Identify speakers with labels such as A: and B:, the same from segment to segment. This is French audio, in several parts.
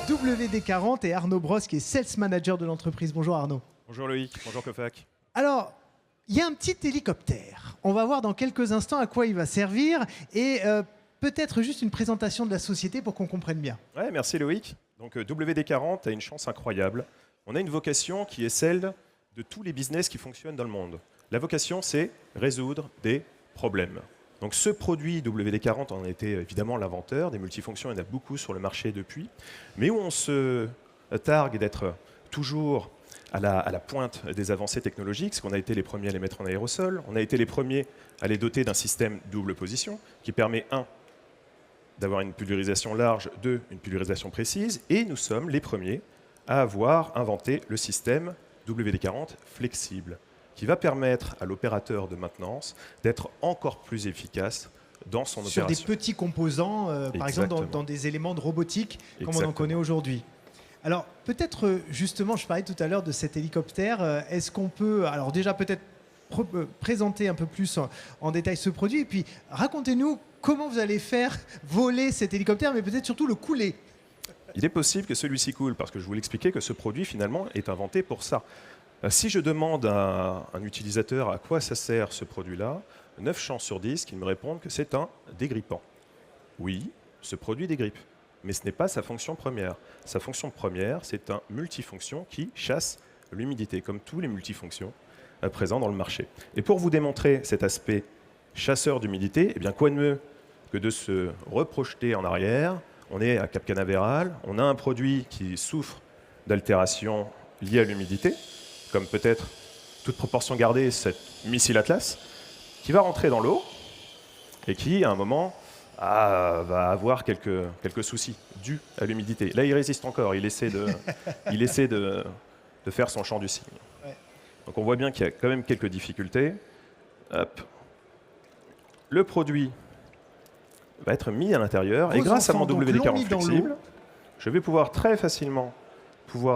A: WD40 et Arnaud Brosse qui est Sales Manager de l'entreprise. Bonjour Arnaud.
B: Bonjour Loïc, bonjour Cofac.
A: Alors, il y a un petit hélicoptère. On va voir dans quelques instants à quoi il va servir et peut-être juste une présentation de la société pour qu'on comprenne bien.
B: Ouais, merci Loïc. Donc WD40 a une chance incroyable. On a une vocation qui est celle de tous les business qui fonctionnent dans le monde. La vocation, c'est résoudre des problèmes. Donc ce produit WD40 en était évidemment l'inventeur. Des multifonctions, il y en a beaucoup sur le marché depuis. Mais où on se targue d'être toujours à la pointe des avancées technologiques, parce qu'on a été les premiers à les mettre en aérosol. On a été les premiers à les doter d'un système double position qui permet, 1, d'avoir une pulvérisation large, 2, une pulvérisation précise. Et nous sommes les premiers à avoir inventé le système WD40 flexible, qui va permettre à l'opérateur de maintenance d'être encore plus efficace dans son opération.
A: Sur des petits composants, par exemple dans des éléments de robotique, comme on en connaît aujourd'hui. Alors, peut-être, justement, je parlais tout à l'heure de cet hélicoptère. Est-ce qu'on peut, alors déjà peut-être présenter un peu plus en détail ce produit, et puis racontez-nous comment vous allez faire voler cet hélicoptère, mais peut-être surtout le couler.
B: Il est possible que celui-ci coule, parce que je vous l'expliquais que ce produit, finalement, est inventé pour ça. Si je demande à un utilisateur à quoi ça sert ce produit-là, 9 chances sur 10 qu'il me répondent que c'est un dégrippant. Oui, ce produit dégrippe, mais ce n'est pas sa fonction première. Sa fonction première, c'est un multifonction qui chasse l'humidité, comme tous les multifonctions présents dans le marché. Et pour vous démontrer cet aspect chasseur d'humidité, eh bien, quoi de mieux que de se reprojeter en arrière. On est à Cap Canaveral, on a un produit qui souffre d'altérations liées à l'humidité, comme peut-être, toute proportion gardée, cette missile Atlas, qui va rentrer dans l'eau et qui, à un moment, va avoir quelques soucis dus à l'humidité. Là, il résiste encore, il essaie de faire son chant du cygne. Ouais. Donc on voit bien qu'il y a quand même quelques difficultés. Hop. Le produit va être mis à l'intérieur et grâce à mon WD40 flexible, je vais pouvoir très facilement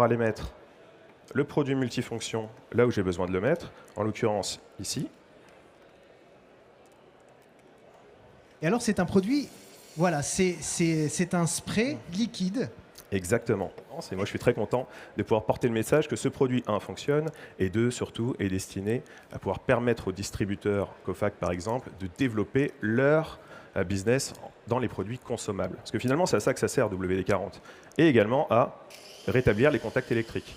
B: aller mettre le produit multifonction là où j'ai besoin de le mettre, en l'occurrence ici.
A: Et alors c'est un produit, voilà, c'est un spray liquide.
B: Exactement. Moi je suis très content de pouvoir porter le message que ce produit, 1, fonctionne, et 2, surtout, est destiné à pouvoir permettre aux distributeurs Cofac par exemple de développer leur business dans les produits consommables. Parce que finalement c'est à ça que ça sert WD40. Et également à rétablir les contacts électriques.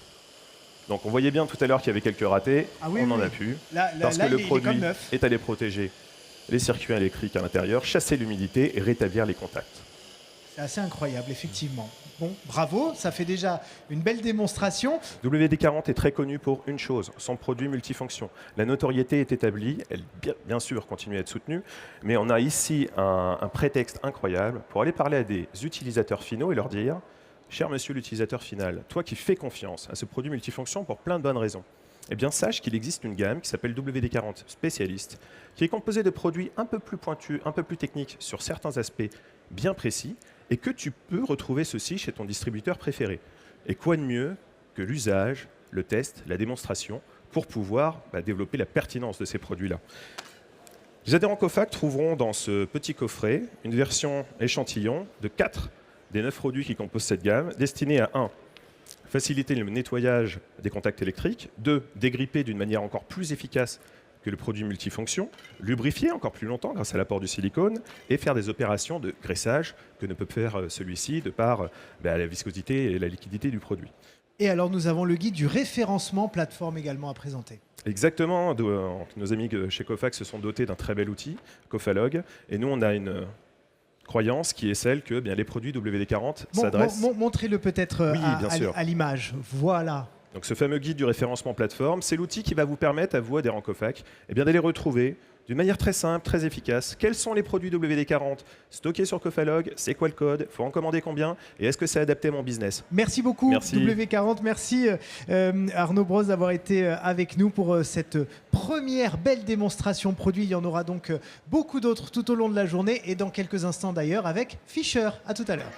B: Donc on voyait bien tout à l'heure qu'il y avait quelques ratés, on n'en a plus, parce que le produit est allé protéger les circuits électriques à l'intérieur, chasser l'humidité et rétablir les contacts.
A: C'est assez incroyable, effectivement. Bon, bravo, ça fait déjà une belle démonstration.
B: WD40 est très connu pour une chose, son produit multifonction. La notoriété est établie, elle bien sûr continue à être soutenue, mais on a ici un prétexte incroyable pour aller parler à des utilisateurs finaux et leur dire: cher monsieur l'utilisateur final, toi qui fais confiance à ce produit multifonction pour plein de bonnes raisons, eh bien sache qu'il existe une gamme qui s'appelle WD40 Spécialiste, qui est composée de produits un peu plus pointus, un peu plus techniques sur certains aspects bien précis, et que tu peux retrouver ceci chez ton distributeur préféré. Et quoi de mieux que l'usage, le test, la démonstration, pour pouvoir développer la pertinence de ces produits-là. Les adhérents Cofac trouveront dans ce petit coffret une version échantillon de 4 des 9 produits qui composent cette gamme, destinés à 1. Faciliter le nettoyage des contacts électriques, 2. Dégripper d'une manière encore plus efficace que le produit multifonction, lubrifier encore plus longtemps grâce à l'apport du silicone et faire des opérations de graissage que ne peut faire celui-ci de par la viscosité et la liquidité du produit.
A: Et alors nous avons le guide du référencement plateforme également à présenter.
B: Exactement, nos amis chez Cofac se sont dotés d'un très bel outil, Cofalog, et nous on a une croyance qui est celle que les produits WD40 s'adressent...
A: Montrez-le peut-être à l'image, voilà.
B: Donc ce fameux guide du référencement plateforme, c'est l'outil qui va vous permettre à vous, adhérents Cofac, d'aller retrouver d'une manière très simple, très efficace, quels sont les produits WD40 stockés sur Cofalog, c'est quoi le code, il faut en commander combien, et est-ce que c'est adapté à mon business?
A: Merci beaucoup W40, merci Arnaud Brosse d'avoir été avec nous pour cette première belle démonstration produit. Il y en aura donc beaucoup d'autres tout au long de la journée et dans quelques instants d'ailleurs avec Fischer. À tout à l'heure.